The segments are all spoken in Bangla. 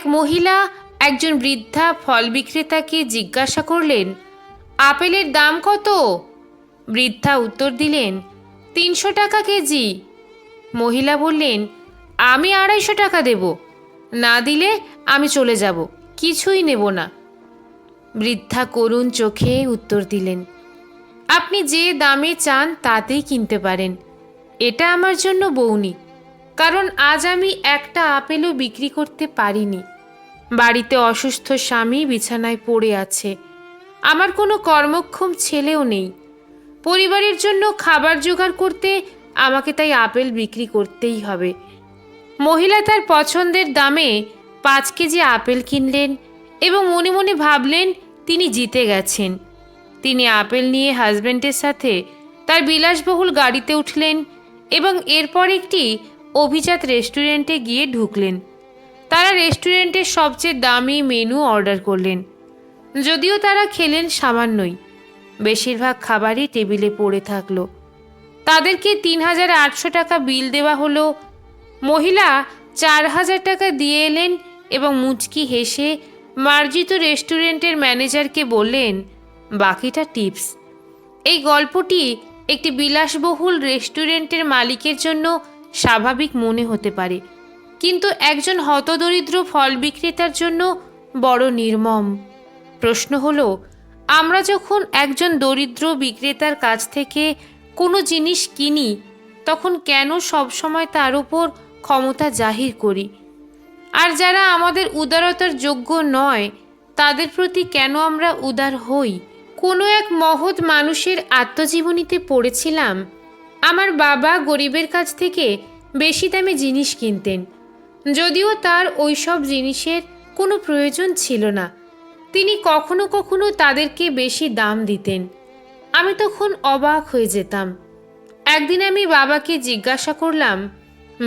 এক মহিলা একজন বৃদ্ধা ফল বিক্রেতাকে জিজ্ঞাসা করলেন, আপেলের দাম কত? বৃদ্ধা উত্তর দিলেন, 300 টাকা কেজি। মহিলা বললেন, আমি 250 টাকা দেব, না দিলে আমি চলে যাব, কিছুই নেব না। বৃদ্ধা করুণ চোখে উত্তর দিলেন, আপনি যে দামে চান তাতেই কিনতে পারেন, এটা আমার জন্য বউনি, কারণ আজ আমি একটা আপেলও বিক্রি করতে পারিনি। বাড়িতে অসুস্থ স্বামী বিছানায় পড়ে আছে, আমার কোনো কর্মক্ষম ছেলেও নেই, পরিবারের জন্য খাবার জোগাড় করতে আমাকে তাই আপেল বিক্রি করতেই হবে। মহিলা তার পছন্দের দামে 5 কেজি আপেল কিনলেন এবং মনে মনে ভাবলেন তিনি জিতে গেছেন। তিনি আপেল নিয়ে হাজব্যান্ডের সাথে তার বিলাসবহুল গাড়িতে উঠলেন এবং এরপর একটি অভিজাত রেস্টুরেন্টে গিয়ে ঢুকলেন। তারা রেস্টুরেন্টের সবচেয়ে দামি মেনু অর্ডার করলেন, যদিও তারা খেলেন সামান্যই। বেশিরভাগ খাবারই টেবিলে পড়ে থাকলো। তাদেরকে 3800 টাকা বিল দেওয়া হলো। মহিলা 4000 টাকা দিয়ে এলেন এবং মুচকি হেসে মার্জিত রেস্টুরেন্টের ম্যানেজারকে বললেন, বাকিটা টিপস। এই গল্পটি একটি বিলাসবহুল রেস্টুরেন্টের মালিকের জন্য স্বাভাবিক মনে হতে পারে, কিন্তু একজন হতদরিদ্র ফল বিক্রেতার জন্য বড় নির্মম। প্রশ্ন হলো, আমরা যখন একজন দরিদ্র বিক্রেতার কাছ থেকে কোনো জিনিস কিনি তখন কেন সবসময় তার উপর ক্ষমতা জাহির করি? আর যারা আমাদের উদারতার যোগ্য নয় তাদের প্রতি কেন আমরা উদার হই? কোনো এক মহৎ মানুষের আত্মজীবনীতে পড়েছিলাম, আমার বাবা গরিবের কাছ থেকে বেশি দামে জিনিস কিনতেন, যদিও তার ওইসব জিনিসের কোনো প্রয়োজন ছিল না। তিনি কখনো কখনো তাদেরকে বেশি দাম দিতেন। আমি তখন অবাক হয়ে যেতাম। একদিন আমি বাবাকে জিজ্ঞাসা করলাম,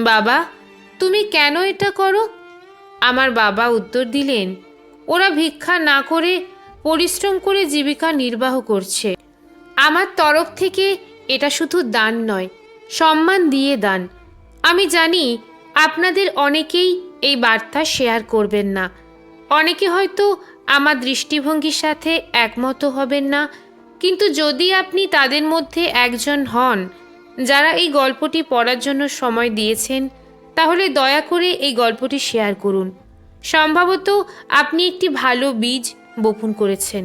বাবা, তুমি কেন এটা করো? আমার বাবা উত্তর দিলেন, ওরা ভিক্ষা না করে পরিশ্রম করে জীবিকা নির্বাহ করছে। আমার তরফ থেকে এটা শুধু দান নয়, সম্মান দিয়ে দান। আমি জানি আপনাদের অনেকেই এই বার্তা শেয়ার করবেন না, অনেকে হয়তো আমার দৃষ্টিভঙ্গির সাথে একমত হবেন না, কিন্তু যদি আপনি তাদের মধ্যে একজন হন যারা এই গল্পটি পড়ার জন্য সময় দিয়েছেন, তাহলে দয়া করে এই গল্পটি শেয়ার করুন। সম্ভবত আপনি একটি ভালো বীজ বপন করেছেন।